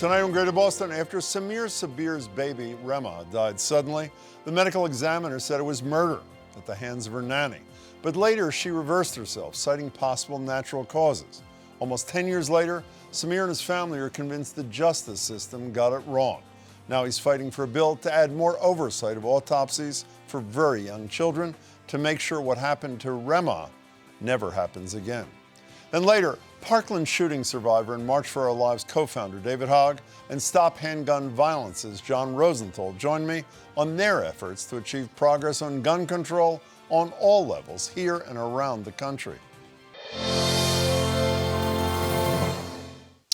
Tonight on Greater Boston, after Sabir's baby, Rehma, died suddenly, the medical examiner said it was murder at the hands of her nanny. But later, she reversed herself, citing possible natural causes. Almost 10 years later, Sabir and his family are convinced the justice system got it wrong. Now he's fighting for a bill to add more oversight of autopsies for very young children to make sure what happened to Rehma never happens again. Then later, Parkland shooting survivor and March for Our Lives co-founder David Hogg and Stop Handgun Violence's John Rosenthal joined me on their efforts to achieve progress on gun control on all levels here and around the country.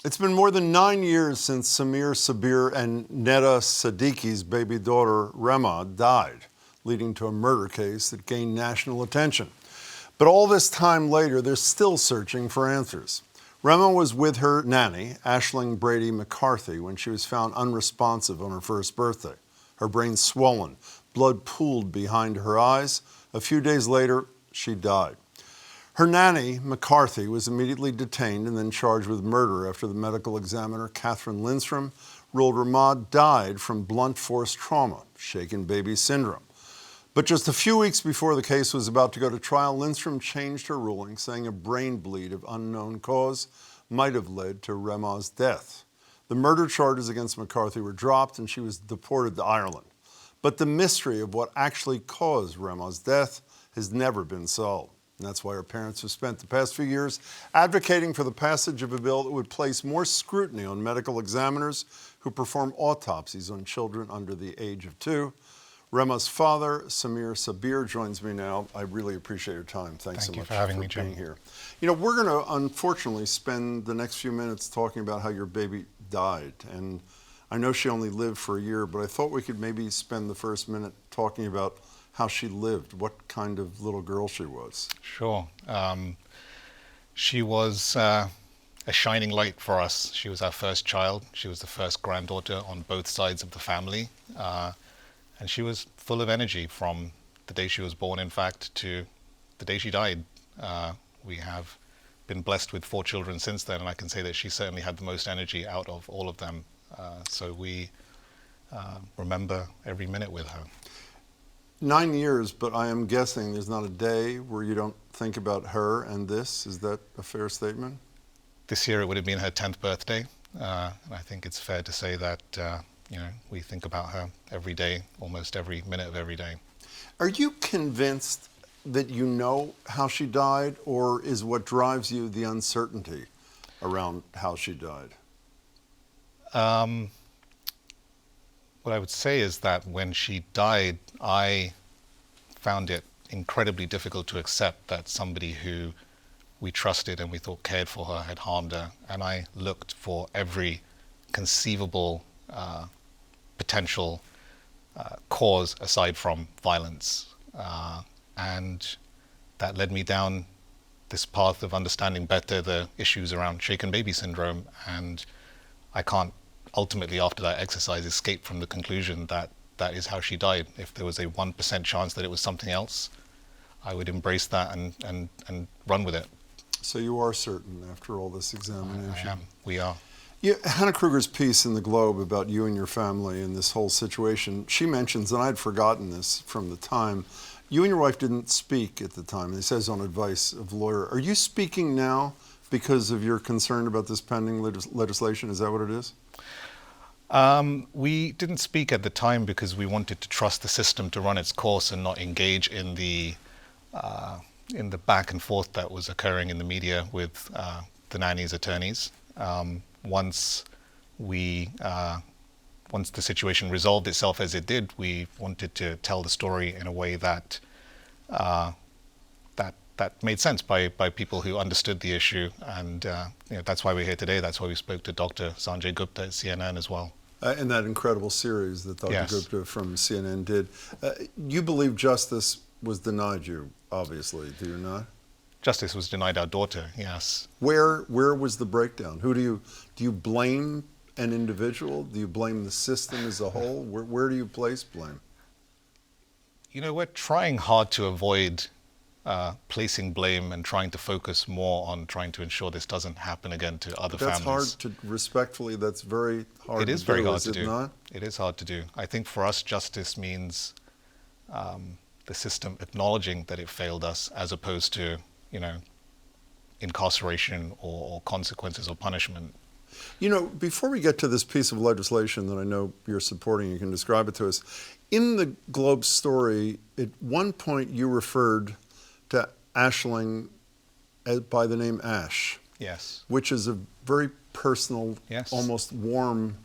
It's been more than 9 years since Sabir and Neda Siddiqui's baby daughter Rehma died, leading to a murder case that gained national attention. But all this time later, they're still searching for answers. Rehma was with her nanny, Aisling Brady McCarthy, when she was found unresponsive on her first birthday. Her brain swollen, blood pooled behind her eyes. A few days later, she died. Her nanny, McCarthy, was immediately detained and then charged with murder after the medical examiner, Catherine Lindstrom, ruled Rehma died from blunt force trauma, shaken baby syndrome. But just a few weeks before the case was about to go to trial, Lindstrom changed her ruling, saying a brain bleed of unknown cause might have led to Rehma's death. The murder charges against McCarthy were dropped and she was deported to Ireland. But the mystery of what actually caused Rehma's death has never been solved. And that's why her parents have spent the past few years advocating for the passage of a bill that would place more scrutiny on medical examiners who perform autopsies on children under the age of 2. Rehma's father, Sabir, joins me now. I really appreciate your time. Thanks so much for having me, being Jim. here. You know, we're going to unfortunately spend the next few minutes talking about how your baby died. And I know she only lived for a year, but I thought we could maybe spend the first minute talking about how she lived, what kind of little girl she was. Sure. She was a shining light for us. She was our first child. She was the first granddaughter on both sides of the family. And she was full of energy from the day she was born, in fact, to the day she died. We have been blessed with 4 children since then, and I can say that she certainly had the most energy out of all of them. So we remember every minute with her. 9 years, but I am guessing there's not a day where you don't think about her and this. Is that a fair statement? This year it would have been her 10th birthday. And I think it's fair to say that we think about her every day, almost every minute of every day. Are you convinced that you know how she died, or is what drives you the uncertainty around how she died? What I would say is that when she died, I found it incredibly difficult to accept that somebody who we trusted and we thought cared for her had harmed her. And I looked for every conceivable potential cause aside from violence. And that led me down this path of understanding better the issues around shaken baby syndrome. And I can't ultimately, after that exercise, escape from the conclusion that that is how she died. If there was a 1% chance that it was something else, I would embrace that and run with it. So you are certain after all this examination? I am. We are. Yeah, Hannah Kruger's piece in the Globe about you and your family and this whole situation, she mentions, and I'd forgotten this from the time, you and your wife didn't speak at the time. It says on advice of lawyer. Are you speaking now because of your concern about this pending legislation? Is that what it is? We didn't speak at the time because we wanted to trust the system to run its course and not engage in the back and forth that was occurring in the media with the nanny's attorneys. Once the situation resolved itself as it did, we wanted to tell the story in a way that that made sense by people who understood the issue, and that's why we're here today. That's why we spoke to Dr. Sanjay Gupta at CNN as well. In that incredible series that Dr. Yes. Gupta from CNN did. You believe justice was denied you, obviously, do you not? Justice was denied our daughter, yes. Where was the breakdown? Who do you blame an individual? Do you blame the system as a whole? Where do you place blame? We're trying hard to avoid placing blame and trying to focus more on trying to ensure this doesn't happen again to other That's families. hard to, respectfully, that's very hard to do. It is very hard to is it do. not? It is hard to do. I think for us, justice means the system acknowledging that it failed us, as opposed to, incarceration or consequences or punishment. Before we get to this piece of legislation that I know you're supporting, you can describe it to us. In the Globe story, at one point you referred to Aisling by the name Ash. Yes. Which is a very personal, Yes. almost warm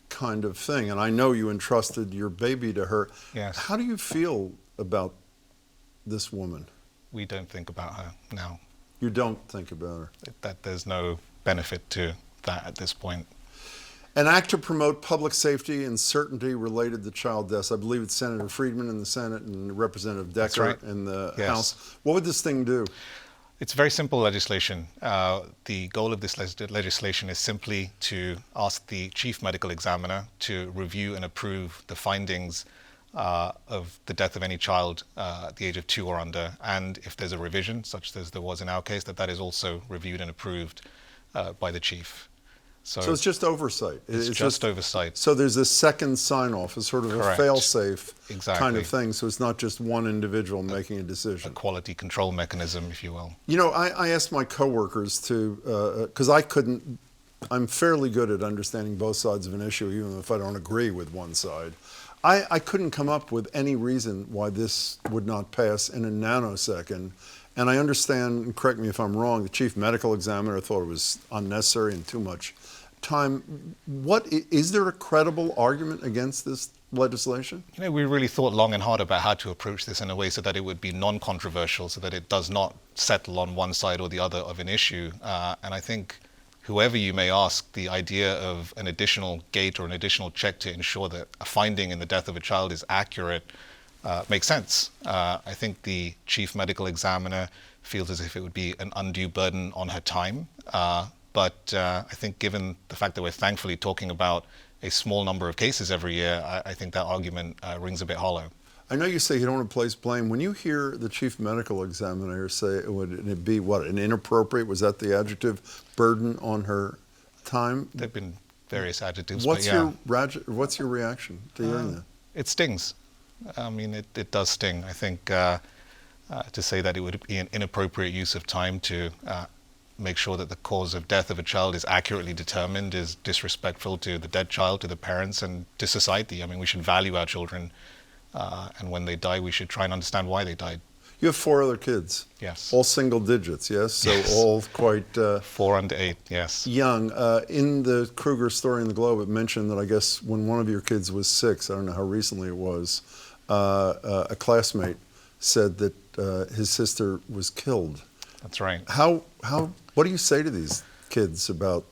kind of thing. And I know you entrusted your baby to her. Yes. How do you feel about this woman? We don't think about her now. You don't think about her? That there's no benefit to that at this point. An act to promote public safety and certainty related to child deaths. I believe it's Senator Friedman in the Senate and Representative Decker right. in the Yes. House. What would this thing do? It's very simple legislation. The goal of this legislation is simply to ask the chief medical examiner to review and approve the findings of the death of any child at the age of 2 or under, and if there's a revision, such as there was in our case, that is also reviewed and approved by the chief. So it's just oversight. It's just oversight. So there's a second sign-off, a sort of Correct. a fail-safe Exactly. kind of thing. So it's not just one individual making a decision. A quality control mechanism, if you will. I asked my coworkers to, because I'm fairly good at understanding both sides of an issue, even if I don't agree with one side. I couldn't come up with any reason why this would not pass in a nanosecond. And I understand, and correct me if I'm wrong, the chief medical examiner thought it was unnecessary and too much time. Is there a credible argument against this legislation? We really thought long and hard about how to approach this in a way so that it would be non-controversial, so that it does not settle on one side or the other of an issue. And I think whoever you may ask, the idea of an additional gate or an additional check to ensure that a finding in the death of a child is accurate makes sense. I think the chief medical examiner feels as if it would be an undue burden on her time. But I think given the fact that we're thankfully talking about a small number of cases every year, I think that argument rings a bit hollow. I know you say you don't want to place blame. When you hear the chief medical examiner say, would it be what, an inappropriate, was that the adjective, burden on her time? There have been various adjectives, What's but yeah. What's your reaction to hearing that? It stings. I mean, it does sting. I think to say that it would be an inappropriate use of time to make sure that the cause of death of a child is accurately determined is disrespectful to the dead child, to the parents, and to society. I mean, we should value our children, and when they die, we should try and understand why they died. You have 4 other kids. Yes. All single digits, yes? So Yes. all quite 4 under 8, yes. young. In the Kruger story in the Globe, it mentioned that I guess when one of your kids was 6, I don't know how recently it was, a classmate said that his sister was killed. That's right. What do you say to these kids about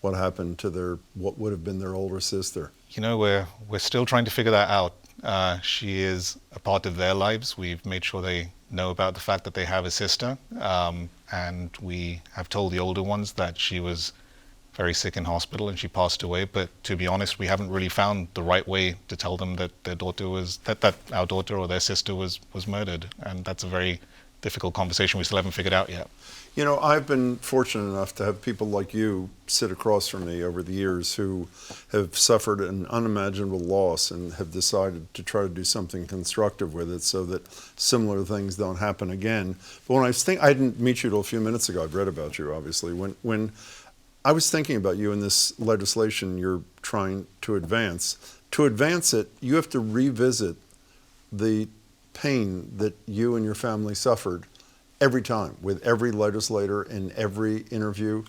what happened to what would have been their older sister? We're still trying to figure that out. She is a part of their lives. We've made sure they know about the fact that they have a sister, and we have told the older ones that she was very sick in hospital and she passed away. But to be honest, we haven't really found the right way to tell them that their daughter that our daughter or their sister was murdered, and that's a very difficult conversation we still haven't figured out yet. I've been fortunate enough to have people like you sit across from me over the years who have suffered an unimaginable loss and have decided to try to do something constructive with it so that similar things don't happen again. But when I didn't meet you till a few minutes ago. I've read about you, obviously. When I was thinking about you in this legislation you're trying to advance it, you have to revisit the pain that you and your family suffered every time, with every legislator in every interview.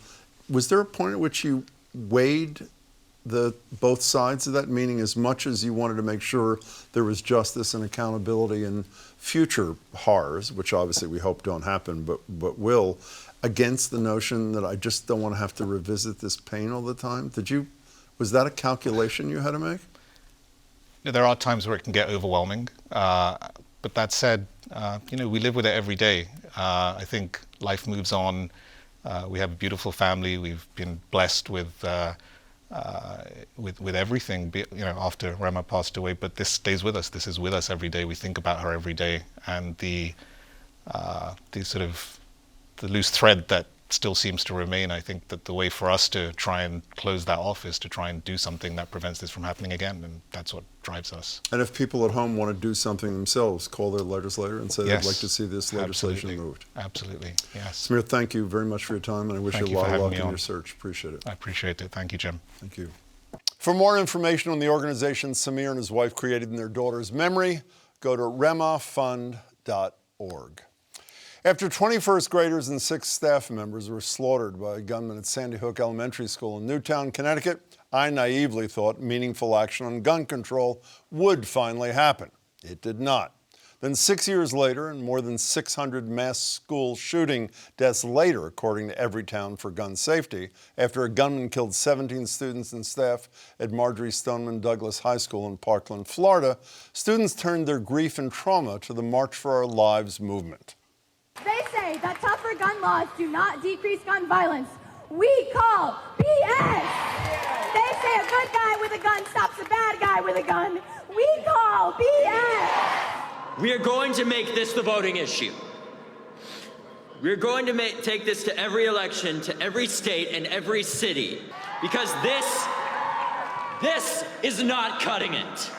Was there a point at which you weighed both sides of that, meaning as much as you wanted to make sure there was justice and accountability in future horrors, which obviously we hope don't happen, but will, against the notion that I just don't want to have to revisit this pain all the time? Was that a calculation you had to make? There are times where it can get overwhelming, but that said, we live with it every day. I think life moves on. We have a beautiful family. We've been blessed with everything. After Rehma passed away, but this stays with us. This is with us every day. We think about her every day, and the the sort of the loose thread that still seems to remain. I think that the way for us to try and close that off is to try and do something that prevents this from happening again, and that's what drives us. And if people at home want to do something themselves, call their legislator and say they'd like to see this legislation moved. Absolutely, yes. Sabir, thank you very much for your time, and I wish you a lot of luck in your search. Appreciate it. I appreciate it. Thank you, Jim. Thank you. For more information on the organization Sabir and his wife created in their daughter's memory, go to rehmafund.org. After 20 first graders and 6 staff members were slaughtered by a gunman at Sandy Hook Elementary School in Newtown, Connecticut, I naively thought meaningful action on gun control would finally happen. It did not. Then 6 years later, and more than 600 mass school shooting deaths later, according to Everytown for Gun Safety, after a gunman killed 17 students and staff at Marjorie Stoneman Douglas High School in Parkland, Florida, students turned their grief and trauma to the March for Our Lives movement. They say that tougher gun laws do not decrease gun violence. We call BS. They say a good guy with a gun stops a bad guy with a gun. We call BS. We are going to make this the voting issue. We're going to take this to every election, to every state and every city, because this is not cutting it.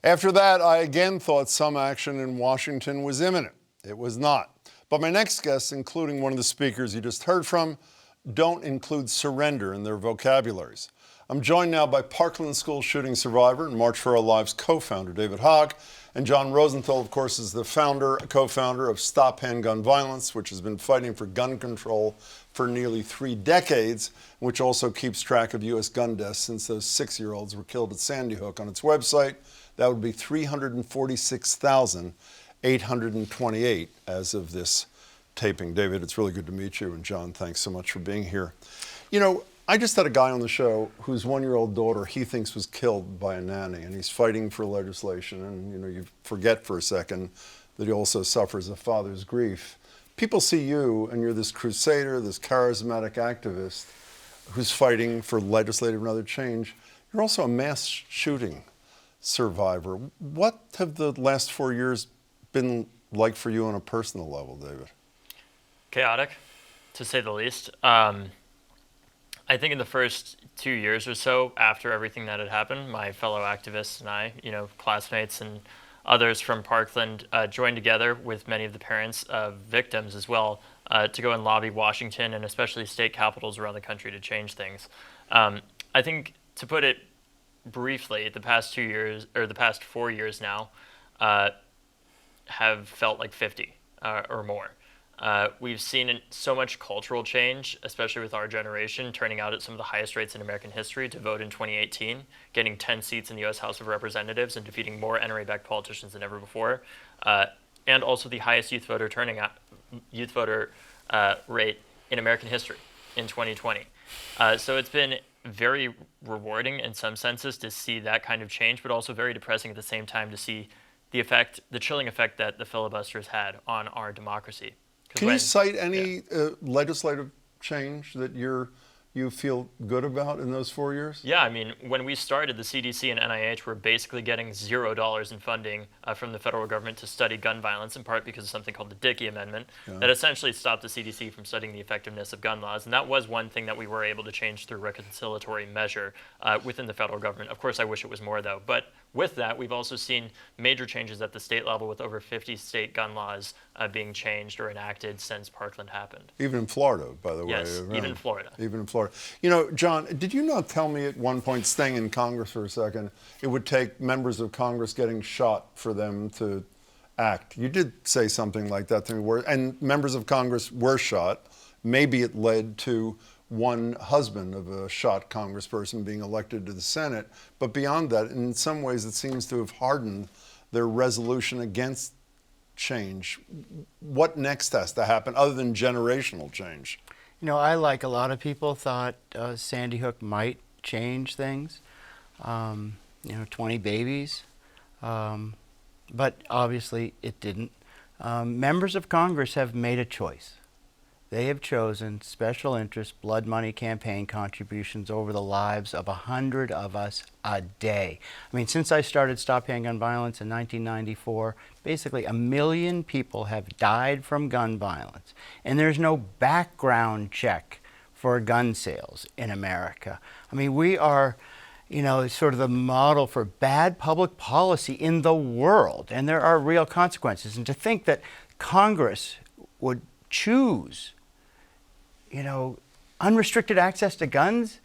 After that, I again thought some action in Washington was imminent. It was not. But my next guests, including one of the speakers you just heard from, don't include surrender in their vocabularies. I'm joined now by Parkland school shooting survivor and March for Our Lives co-founder David Hogg, and John Rosenthal, of course, is the co-founder of Stop Handgun Violence, which has been fighting for gun control for nearly 3 decades, which also keeps track of U.S. gun deaths since those 6-year-olds were killed at Sandy Hook. On its website, that would be 346,828 as of this taping. David, it's really good to meet you, and John, thanks so much for being here. You know, I just had a guy on the show whose 1-year-old daughter he thinks was killed by a nanny, and he's fighting for legislation, and you forget for a second that he also suffers a father's grief. People see you, and you're this crusader, this charismatic activist who's fighting for legislative and other change. You're also a mass shooting survivor. What have the last 4 years been like for you on a personal level, David? Chaotic, to say the least. I think in the first 2 years or so after everything that had happened, my fellow activists and I, classmates and others from Parkland, joined together with many of the parents of victims as well to go and lobby Washington and especially state capitals around the country to change things. I think, to put it briefly, the past 2 years, or the past 4 years now, have felt like 50 or more. We've seen so much cultural change, especially with our generation, turning out at some of the highest rates in American history to vote in 2018, getting 10 seats in the U.S. House of Representatives and defeating more NRA-backed politicians than ever before, and also the highest youth voter rate in American history in 2020. So it's been very rewarding in some senses to see that kind of change, but also very depressing at the same time to see the chilling effect that the filibusters had on our democracy. Can you cite any legislative change that you feel good about in those 4 years? Yeah, I mean, when we started, the CDC and NIH were basically getting $0 in funding from the federal government to study gun violence, in part because of something called the Dickey Amendment, that essentially stopped the CDC from studying the effectiveness of gun laws. And that was one thing that we were able to change through reconciliatory measure within the federal government. Of course, I wish it was more, though. But with that, we've also seen major changes at the state level, with over 50 state gun laws being changed or enacted since Parkland happened. Even in Florida, by the way. Yes, even in Florida. Even in Florida. You know, John, did you not tell me at one point, staying in Congress for a second, it would take members of Congress getting shot for them to act? You did say something like that to me, and members of Congress were shot. Maybe it led to one husband of a shot congressperson being elected to the Senate. But beyond that, in some ways, it seems to have hardened their resolution against change. What next has to happen other than generational change? You know, I, like a lot of people, thought Sandy Hook might change things. 20 babies. But obviously it didn't. Members of Congress have made a choice. They have chosen special interest blood money campaign contributions over the lives of 100 of us a day. I mean, since I started Stop Handgun Violence in 1994, basically 1 million people have died from gun violence. And there's no background check for gun sales in America. I mean, we are, you know, sort of the model for bad public policy in the world. And there are real consequences. And to think that Congress would choose, you know, unrestricted access to guns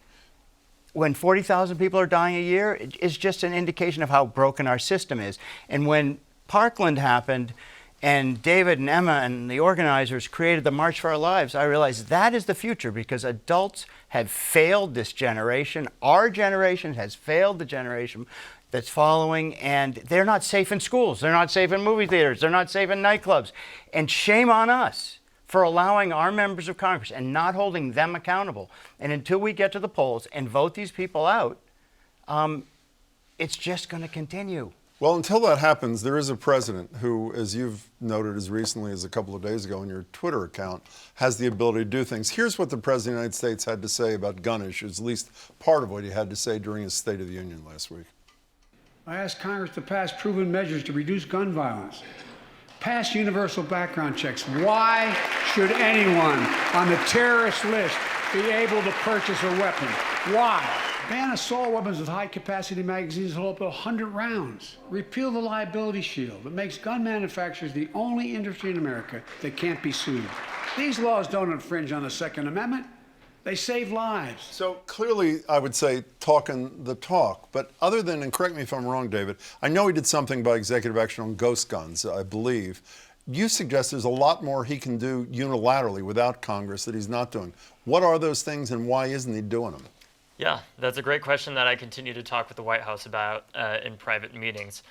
when 40,000 people are dying a year is just an indication of how broken our system is. And when Parkland happened and David and Emma and the organizers created the March for Our Lives, I realized that is the future, because adults have failed this generation. Our generation has failed the generation that's following, and they're not safe in schools. They're not safe in movie theaters. They're not safe in nightclubs. And shame on us for allowing our members of Congress and not holding them accountable. And until we get to the polls and vote these people out, it's just going to continue. Well, until that happens, there is a president who, as you've noted as recently as a couple of days ago on your Twitter account, has the ability to do things. Here's what the President of the United States had to say about gun issues, at least part of what he had to say during his State of the Union last week. I asked Congress to pass proven measures to reduce gun violence. Pass universal background checks. Why should anyone on the terrorist list be able to purchase a weapon? Why? Ban assault weapons with high-capacity magazines that hold up to 100 rounds. Repeal the liability shield that makes gun manufacturers the only industry in America that can't be sued. These laws don't infringe on the Second Amendment. They save lives. So clearly, I would say, talking the talk. But other than, and correct me if I'm wrong, David, I know he did something by executive action on ghost guns, I believe. You suggest there's a lot more he can do unilaterally without Congress that he's not doing. What are those things, and why isn't he doing them? Yeah, that's a great question that I continue to talk with the White House about in private meetings.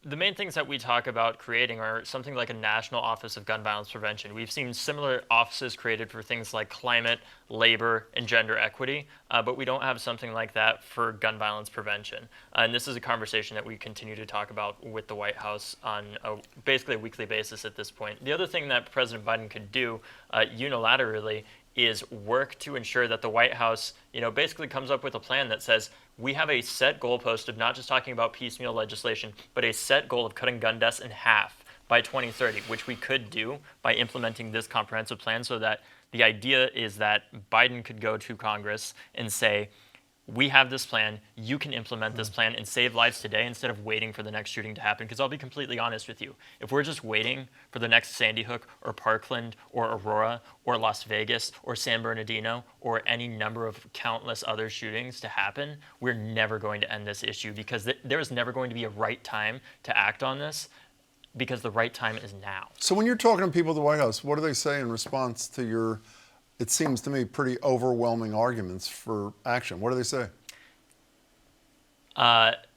The main things that we talk about creating are something like a National Office of Gun Violence Prevention. We've seen similar offices created for things like climate, labor, and gender equity, but we don't have something like that for gun violence prevention. And this is a conversation that we continue to talk about with the White House on basically a weekly basis at this point. The other thing that President Biden could do unilaterally is work to ensure that the White House, basically comes up with a plan that says we have a set goalpost of not just talking about piecemeal legislation, but a set goal of cutting gun deaths in half by 2030, which we could do by implementing this comprehensive plan, so that the idea is that Biden could go to Congress and say, we have this plan, you can implement this plan and save lives today instead of waiting for the next shooting to happen. Because I'll be completely honest with you, if we're just waiting for the next Sandy Hook or Parkland or Aurora or Las Vegas or San Bernardino or any number of countless other shootings to happen, we're never going to end this issue, because there is never going to be a right time to act on this, because the right time is now. So when you're talking to people at the White House, what do they say in response to your, it seems to me, pretty overwhelming arguments for action? What do they say?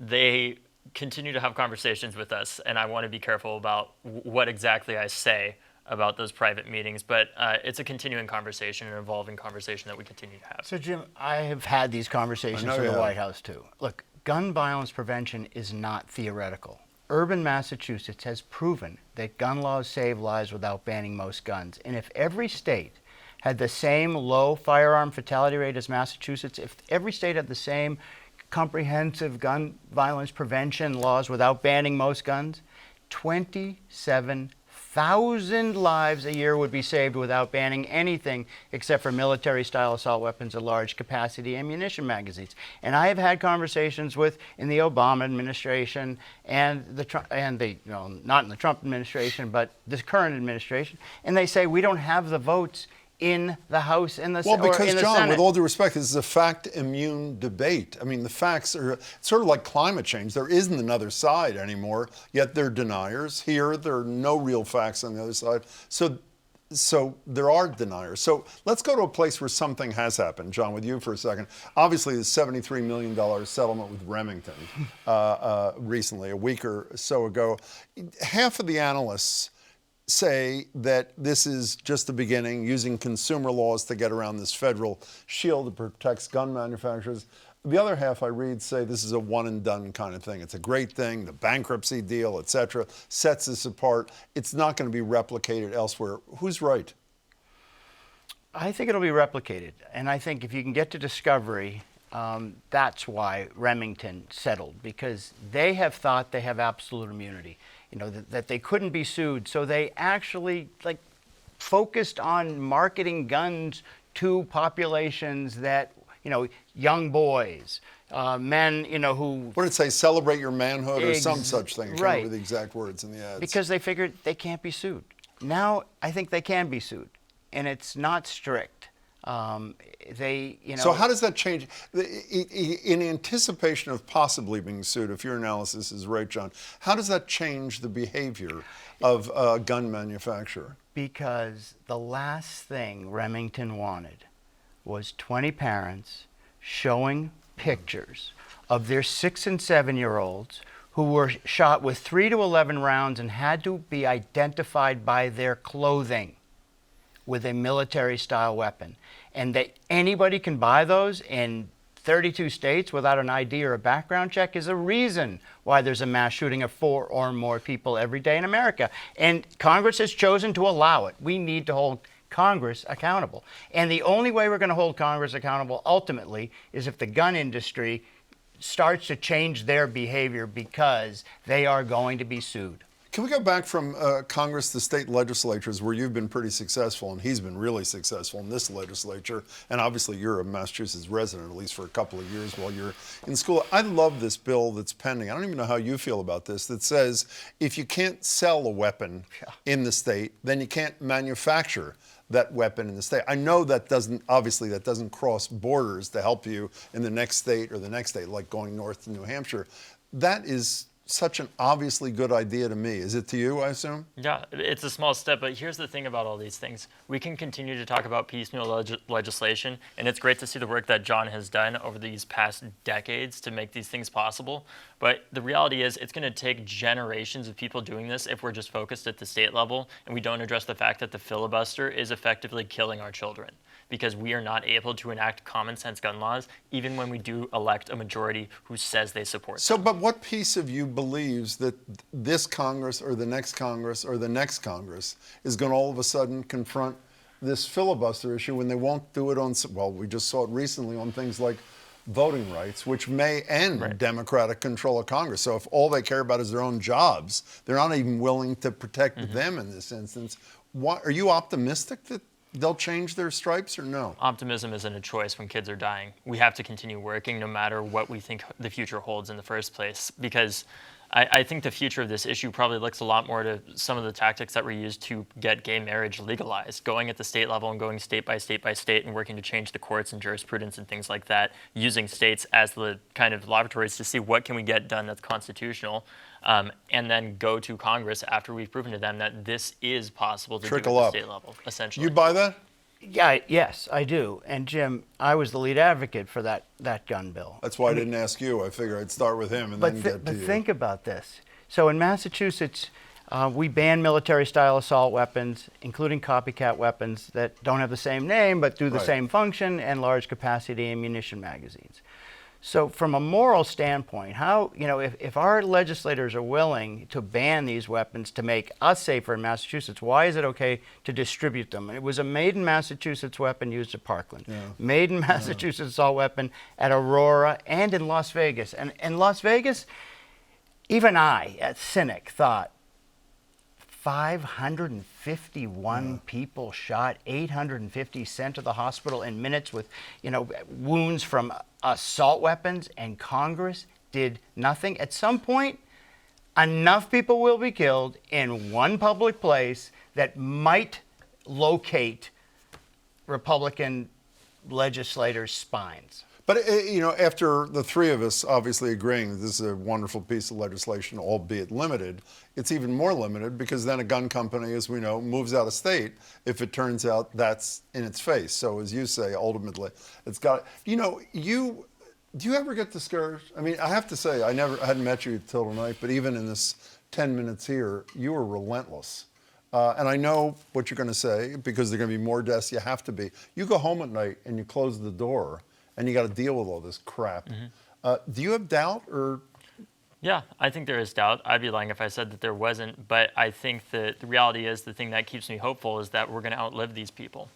They continue to have conversations with us, and I want to be careful about what exactly I say about those private meetings, but it's a continuing conversation, an evolving conversation that we continue to have. So, Jim, I have had these conversations with the White House, too. Look, gun violence prevention is not theoretical. Urban Massachusetts has proven that gun laws save lives without banning most guns. And if every state had the same low firearm fatality rate as Massachusetts, if every state had the same comprehensive gun violence prevention laws without banning most guns, 27,000 lives a year would be saved without banning anything except for military-style assault weapons and large-capacity ammunition magazines. And I have had conversations in the Obama administration and not in the Trump administration, but this current administration, and they say we don't have the votes in the House and the Senate. Well, because, John, with all due respect, this is a fact-immune debate. I mean, the facts are sort of like climate change. There isn't another side anymore, yet they're deniers. Here, there are no real facts on the other side. So there are deniers. So let's go to a place where something has happened. John, with you for a second. Obviously, the $73 million settlement with Remington recently, a week or so ago. Half of the analysts say that this is just the beginning, using consumer laws to get around this federal shield that protects gun manufacturers. The other half I read say this is a one and done kind of thing. It's a great thing, the bankruptcy deal, et cetera, sets this apart. It's not going to be replicated elsewhere. Who's right? I think it'll be replicated. And I think if you can get to discovery, that's why Remington settled, because they have thought they have absolute immunity, that they couldn't be sued. So they actually focused on marketing guns to populations that, young boys, men, who... What did it say? Celebrate your manhood or some such thing? I can't Right. remember the exact words in the ads. Because they figured they can't be sued. Now I think they can be sued, and it's not strict. So how does that change? In anticipation of possibly being sued, if your analysis is right, John, how does that change the behavior of a gun manufacturer? Because the last thing Remington wanted was 20 parents showing pictures of their 6 and 7-year-olds who were shot with 3 to 11 rounds and had to be identified by their clothing with a military-style weapon. And that anybody can buy those in 32 states without an ID or a background check is a reason why there's a mass shooting of 4 or more people every day in America. And Congress has chosen to allow it. We need to hold Congress accountable. And the only way we're going to hold Congress accountable ultimately is if the gun industry starts to change their behavior, because they are going to be sued. Can we go back from Congress to state legislatures, where you've been pretty successful, and he's been really successful in this legislature, and obviously you're a Massachusetts resident, at least for a couple of years while you're in school. I love this bill that's pending. I don't even know how you feel about this, that says if you can't sell a weapon in the state, then you can't manufacture that weapon in the state. I know that doesn't cross borders to help you in the next state or the next state, like going north to New Hampshire. That is such an obviously good idea to me. Is it to you, I assume? Yeah, it's a small step, but here's the thing about all these things. We can continue to talk about piecemeal legislation, and it's great to see the work that John has done over these past decades to make these things possible. But the reality is it's going to take generations of people doing this if we're just focused at the state level and we don't address the fact that the filibuster is effectively killing our children, because we are not able to enact common sense gun laws even when we do elect a majority who says they support them. So, but what piece of you believes that this Congress or the next Congress or the next Congress is going to all of a sudden confront this filibuster issue when they won't do it on, well, we just saw it recently on things like voting rights, which may end Democratic control of Congress. So if all they care about is their own jobs, they're not even willing to protect them in this instance. Are you optimistic that they'll change their stripes or no? Optimism isn't a choice when kids are dying. We have to continue working no matter what we think the future holds in the first place, because I think the future of this issue probably looks a lot more to some of the tactics that were used to get gay marriage legalized, going at the state level and going state by state and working to change the courts and jurisprudence and things like that, using states as the kind of laboratories to see what can we get done that's constitutional, and then go to Congress after we've proven to them that this is possible to do at the state level, essentially. You buy that? Yeah, yes, I do. And Jim, I was the lead advocate for that gun bill. That's why I didn't ask you. I figured I'd start with him and then get to But you. think about this. So in Massachusetts, we ban military-style assault weapons, including copycat weapons that don't have the same name but do the same function, and large-capacity ammunition magazines. So from a moral standpoint, how, if our legislators are willing to ban these weapons to make us safer in Massachusetts, why is it okay to distribute them? It was a made in Massachusetts weapon used at Parkland, made in Massachusetts assault weapon at Aurora and in Las Vegas. And in Las Vegas, even I, a cynic, thought 551 people shot, 850 sent to the hospital in minutes with, wounds from assault weapons, and Congress did nothing. At some point, enough people will be killed in one public place that might locate Republican legislators' spines. But, after the three of us obviously agreeing that this is a wonderful piece of legislation, albeit limited, it's even more limited because then a gun company, as we know, moves out of state if it turns out that's in its face. So as you say, ultimately, it's got, do you ever get discouraged? I mean, I have to say, I hadn't met you till tonight, but even in this 10 minutes here, you were relentless. And I know what you're going to say, because there are going to be more deaths. You have to be. You go home at night and you close the door and you got to deal with all this crap. Do you have doubt or? Yeah, I think there is doubt. I'd be lying if I said that there wasn't. But I think that the reality is, the thing that keeps me hopeful is that we're going to outlive these people.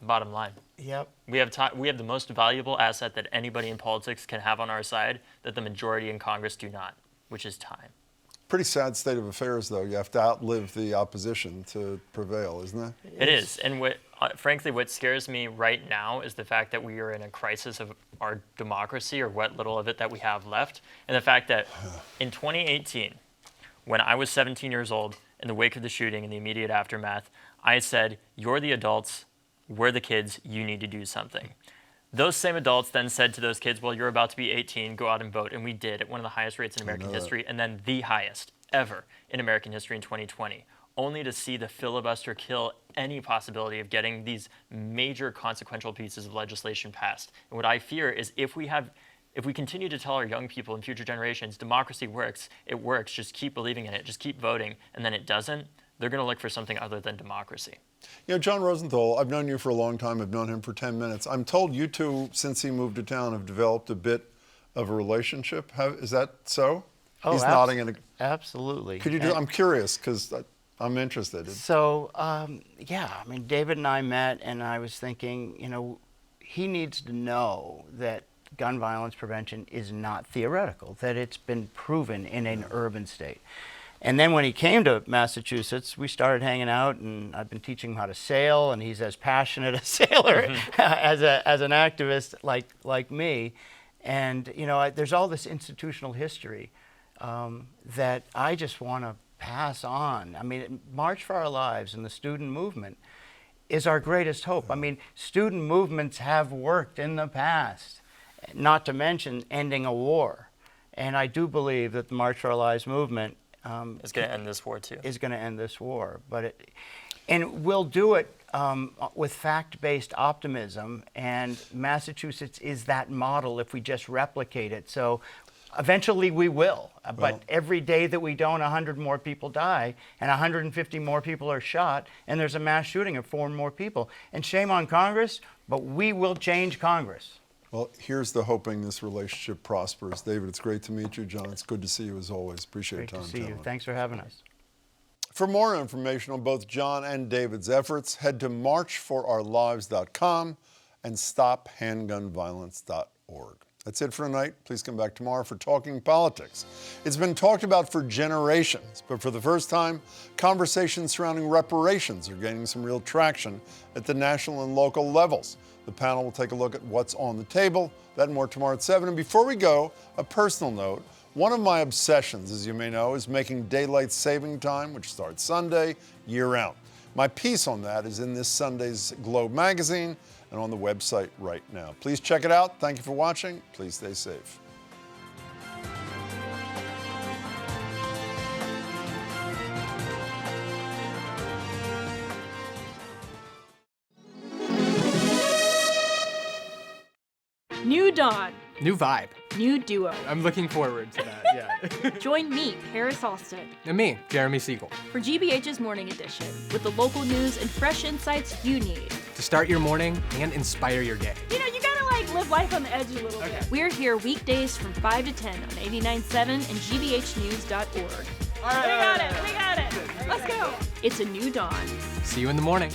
Bottom line. Yep. We have the most valuable asset that anybody in politics can have on our side that the majority in Congress do not, which is time. Pretty sad state of affairs, though. You have to outlive the opposition to prevail, isn't it? It is. And frankly, what scares me right now is the fact that we are in a crisis of our democracy, or what little of it that we have left. And the fact that in 2018, when I was 17 years old, in the wake of the shooting and the immediate aftermath, I said, "You're the adults, we're the kids, you need to do something." Those same adults then said to those kids, "Well, you're about to be 18, go out and vote." And we did at one of the highest rates in American history, and then the highest ever in American history in 2020, only to see the filibuster kill any possibility of getting these major consequential pieces of legislation passed. And what I fear is if we continue to tell our young people and future generations, democracy works, it works, just keep believing in it, just keep voting, and then it doesn't, they're going to look for something other than democracy. You know, John Rosenthal, I've known you for a long time. I've known him for 10 minutes. I'm told you two, since he moved to town, have developed a bit of a relationship. Is that so? Oh, He's nodding. Absolutely. Could you do? I'm curious because I'm interested. So, yeah, I mean, David and I met, and I was thinking, he needs to know that gun violence prevention is not theoretical, that it's been proven in an urban state. And then when he came to Massachusetts, we started hanging out, and I've been teaching him how to sail, and he's as passionate a sailor as an activist like me. And, there's all this institutional history that I just want to pass on. I mean, March for Our Lives and the student movement is our greatest hope. I mean, student movements have worked in the past, not to mention ending a war. And I do believe that the March for Our Lives movement is going to end this war too. Is going to end this war, and we'll do it with fact-based optimism. And Massachusetts is that model if we just replicate it. So eventually we will. But every day that we don't, 100 more people die, and 150 more people are shot, and there's a mass shooting of 4 more people. And shame on Congress, but we will change Congress. Well, here's the hoping this relationship prospers. David, it's great to meet you. John, it's good to see you as always. Appreciate your time. Great to see you. Thanks for having us. For more information on both John and David's efforts, head to marchforourlives.com and stophandgunviolence.org. That's it for tonight. Please come back tomorrow for Talking Politics. It's been talked about for generations, but for the first time, conversations surrounding reparations are gaining some real traction at the national and local levels. The panel will take a look at what's on the table. That and more tomorrow at 7. And before we go, a personal note. One of my obsessions, as you may know, is making daylight saving time, which starts Sunday, year-round. My piece on that is in this Sunday's Globe magazine and on the website right now. Please check it out. Thank you for watching. Please stay safe. New dawn. New vibe. New duo. I'm looking forward to that, yeah. Join me, Paris Alston, And me, Jeremy Siegel, for GBH's Morning Edition with the local news and fresh insights you need. to start your morning and inspire your day. You gotta live life on the edge a little bit. We're here weekdays from 5 to 10 on 89.7 and gbhnews.org. We got it. Let's go. It's a new dawn. See you in the morning.